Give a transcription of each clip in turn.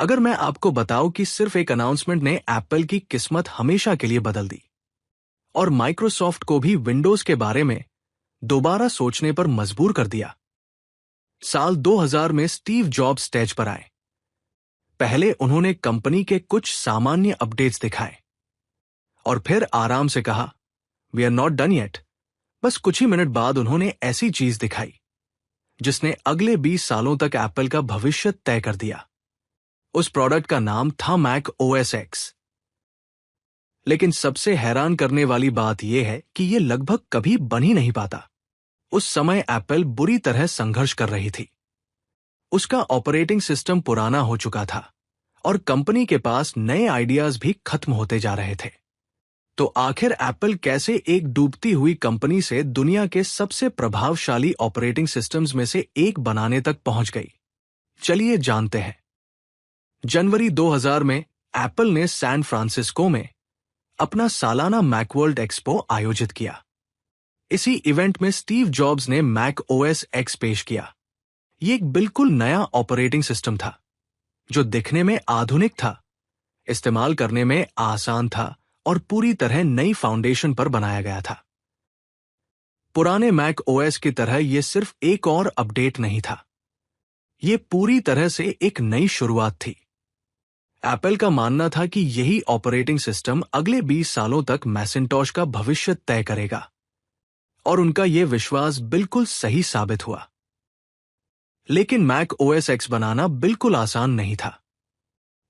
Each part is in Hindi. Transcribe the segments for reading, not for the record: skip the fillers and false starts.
अगर मैं आपको बताऊं कि सिर्फ एक अनाउंसमेंट ने एप्पल की किस्मत हमेशा के लिए बदल दी और माइक्रोसॉफ्ट को भी विंडोज के बारे में दोबारा सोचने पर मजबूर कर दिया। साल 2000 में स्टीव जॉब्स स्टेज पर आए। पहले उन्होंने कंपनी के कुछ सामान्य अपडेट्स दिखाए और फिर आराम से कहा, we are not done yet. बस कुछ ही मिनट बाद उन्होंने ऐसी चीज दिखाई जिसने अगले 20 सालों तक एप्पल का भविष्य तय कर दिया। उस प्रोडक्ट का नाम था मैक ओएस एक्स। लेकिन सबसे हैरान करने वाली बात यह है कि यह लगभग कभी बन ही नहीं पाता। उस समय एप्पल बुरी तरह संघर्ष कर रही थी। उसका ऑपरेटिंग सिस्टम पुराना हो चुका था और कंपनी के पास नए आइडियाज भी खत्म होते जा रहे थे। तो आखिर एप्पल कैसे एक डूबती हुई कंपनी से दुनिया के सबसे प्रभावशाली ऑपरेटिंग सिस्टम्स में से एक बनाने तक पहुंच गई? चलिए जानते हैं। जनवरी 2000 में एप्पल ने सैन फ्रांसिस्को में अपना सालाना मैकवर्ल्ड एक्सपो आयोजित किया। इसी इवेंट में स्टीव जॉब्स ने मैक ओएस एक्स पेश किया। यह एक बिल्कुल नया ऑपरेटिंग सिस्टम था जो दिखने में आधुनिक था, इस्तेमाल करने में आसान था और पूरी तरह नई फाउंडेशन पर बनाया गया था। पुराने मैक ओएस की तरह यह सिर्फ एक और अपडेट नहीं था, यह पूरी तरह से एक नई शुरुआत थी। एप्पल का मानना था कि यही ऑपरेटिंग सिस्टम अगले 20 सालों तक मैसिंटोश का भविष्य तय करेगा और उनका यह विश्वास बिल्कुल सही साबित हुआ। लेकिन मैक ओएस एक्स बनाना बिल्कुल आसान नहीं था।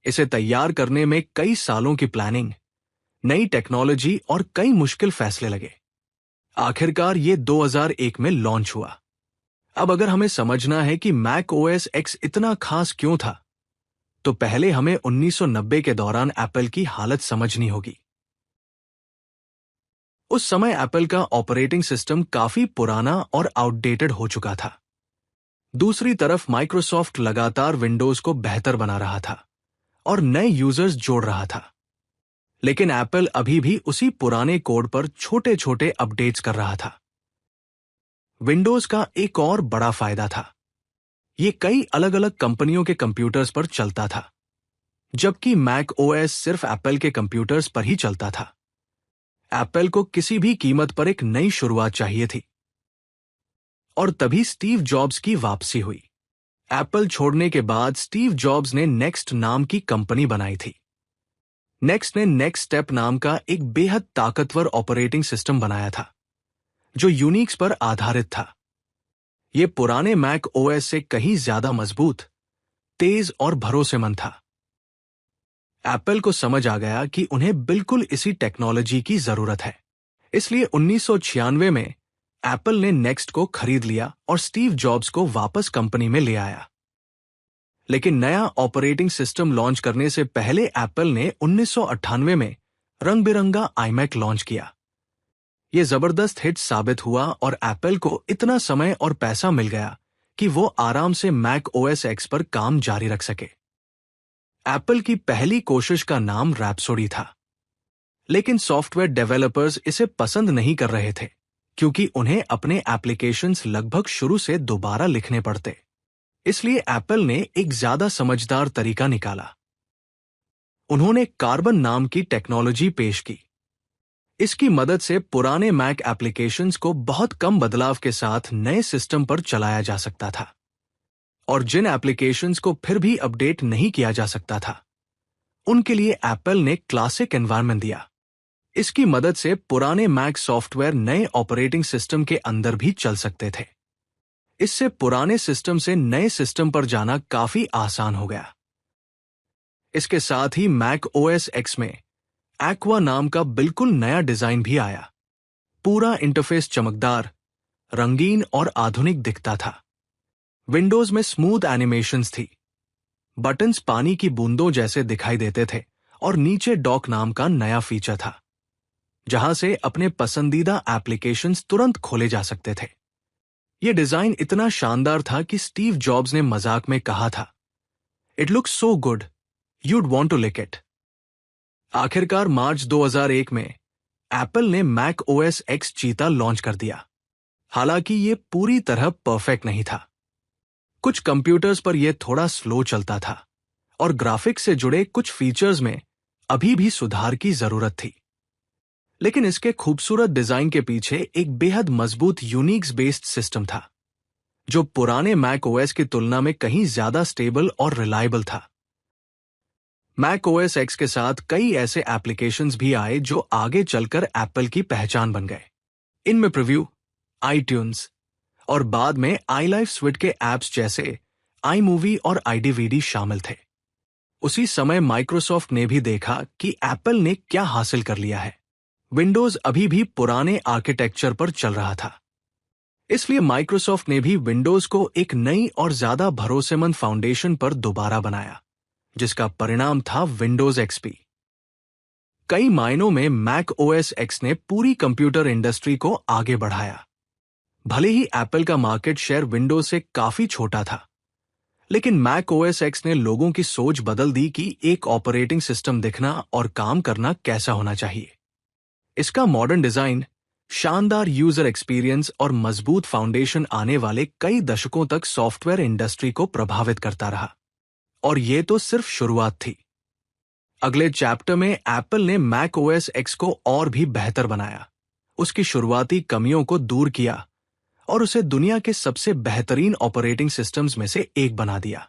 इसे तैयार करने में कई सालों की प्लानिंग, नई टेक्नोलॉजी और कई मुश्किल फैसले लगे। आखिरकार ये 2001 में लॉन्च हुआ। अब अगर हमें समझना है कि मैक ओएस एक्स इतना खास क्यों था, तो पहले हमें 1990 के दौरान एप्पल की हालत समझनी होगी। उस समय एप्पल का ऑपरेटिंग सिस्टम काफी पुराना और आउटडेटेड हो चुका था। दूसरी तरफ माइक्रोसॉफ्ट लगातार विंडोज को बेहतर बना रहा था और नए यूजर्स जोड़ रहा था। लेकिन एप्पल अभी भी उसी पुराने कोड पर छोटे छोटे अपडेट्स कर रहा था। विंडोज का एक और बड़ा फायदा था, यह कई अलग अलग कंपनियों के कंप्यूटर्स पर चलता था, जबकि मैक ओएस सिर्फ एप्पल के कंप्यूटर्स पर ही चलता था। एप्पल को किसी भी कीमत पर एक नई शुरुआत चाहिए थी और तभी स्टीव जॉब्स की वापसी हुई। एप्पल छोड़ने के बाद स्टीव जॉब्स ने नेक्स्ट नाम की कंपनी बनाई थी। नेक्स्ट ने नेक्स्ट स्टेप नाम का एक बेहद ताकतवर ऑपरेटिंग सिस्टम बनाया था जो यूनिक्स पर आधारित था। यह पुराने मैक ओएस से कहीं ज्यादा मजबूत, तेज और भरोसेमंद था। एप्पल को समझ आ गया कि उन्हें बिल्कुल इसी टेक्नोलॉजी की जरूरत है। इसलिए 1996 में एप्पल ने नेक्स्ट को खरीद लिया और स्टीव जॉब्स को वापस कंपनी में ले आया। लेकिन नया ऑपरेटिंग सिस्टम लॉन्च करने से पहले एप्पल ने 1998 में रंग बिरंगा आईमैक लॉन्च किया। यह जबरदस्त हिट साबित हुआ और एप्पल को इतना समय और पैसा मिल गया कि वो आराम से मैक ओएस एक्स पर काम जारी रख सके। एप्पल की पहली कोशिश का नाम रैप्सोडी था, लेकिन सॉफ्टवेयर डेवलपर्स इसे पसंद नहीं कर रहे थे क्योंकि उन्हें अपने एप्लीकेशंस लगभग शुरू से दोबारा लिखने पड़ते। इसलिए एप्पल ने एक ज्यादा समझदार तरीका निकाला। उन्होंने कार्बन नाम की टेक्नोलॉजी पेश की। इसकी मदद से पुराने मैक एप्लीकेशंस को बहुत कम बदलाव के साथ नए सिस्टम पर चलाया जा सकता था और जिन एप्लीकेशंस को फिर भी अपडेट नहीं किया जा सकता था, उनके लिए एप्पल ने क्लासिक एनवायरनमेंट दिया। इसकी मदद से पुराने मैक सॉफ्टवेयर नए ऑपरेटिंग सिस्टम के अंदर भी चल सकते थे। इससे पुराने सिस्टम से नए सिस्टम पर जाना काफी आसान हो गया। इसके साथ ही मैक ओएस एक्स में एक्वा नाम का बिल्कुल नया डिजाइन भी आया। पूरा इंटरफेस चमकदार, रंगीन और आधुनिक दिखता था। विंडोज में स्मूथ एनिमेशंस थी, बटन्स पानी की बूंदों जैसे दिखाई देते थे और नीचे डॉक नाम का नया फीचर था जहां से अपने पसंदीदा एप्लीकेशंस तुरंत खोले जा सकते थे। यह डिजाइन इतना शानदार था कि स्टीव जॉब्स ने मजाक में कहा था, it looks so good, you'd want to lick it. आखिरकार मार्च 2001 में एप्पल ने Mac OS X Cheetah launch कर दिया। हालांकि यह पूरी तरह परफेक्ट नहीं था। कुछ कंप्यूटर्स पर यह थोड़ा स्लो चलता था और ग्राफिक्स से जुड़े कुछ फीचर्स में अभी भी सुधार की जरूरत थी। लेकिन इसके खूबसूरत डिजाइन के पीछे एक बेहद मजबूत यूनिक्स बेस्ड सिस्टम था, जो पुराने मैक ओएस की तुलना में कहीं ज्यादा स्टेबल और रिलायबल था। मैक ओएस एक्स के साथ कई ऐसे एप्लीकेशंस भी आए जो आगे चलकर एप्पल की पहचान बन गए। इनमें प्रीव्यू, आईट्यून्स और बाद में iLife Suite के ऐप्स जैसे iMovie और iDVD शामिल थे। उसी समय माइक्रोसॉफ्ट ने भी देखा कि एप्पल ने क्या हासिल कर लिया है। विंडोज अभी भी पुराने आर्किटेक्चर पर चल रहा था, इसलिए माइक्रोसॉफ्ट ने भी विंडोज को एक नई और ज्यादा भरोसेमंद फाउंडेशन पर दोबारा बनाया, जिसका परिणाम था विंडोज एक्सपी। कई मायनों में मैक ओएस एक्स ने पूरी कंप्यूटर इंडस्ट्री को आगे बढ़ाया। भले ही एप्पल का मार्केट शेयर विंडोज से काफी छोटा था, लेकिन मैक ओएस एक्स ने लोगों की सोच बदल दी कि एक ऑपरेटिंग सिस्टम दिखना और काम करना कैसा होना चाहिए। इसका मॉडर्न डिजाइन, शानदार यूजर एक्सपीरियंस और मजबूत फाउंडेशन आने वाले कई दशकों तक सॉफ्टवेयर इंडस्ट्री को प्रभावित करता रहा। और ये तो सिर्फ शुरुआत थी। अगले चैप्टर में एप्पल ने मैक ओएस एक्स को और भी बेहतर बनाया, उसकी शुरुआती कमियों को दूर किया और उसे दुनिया के सबसे बेहतरीन ऑपरेटिंग सिस्टम्स में से एक बना दिया।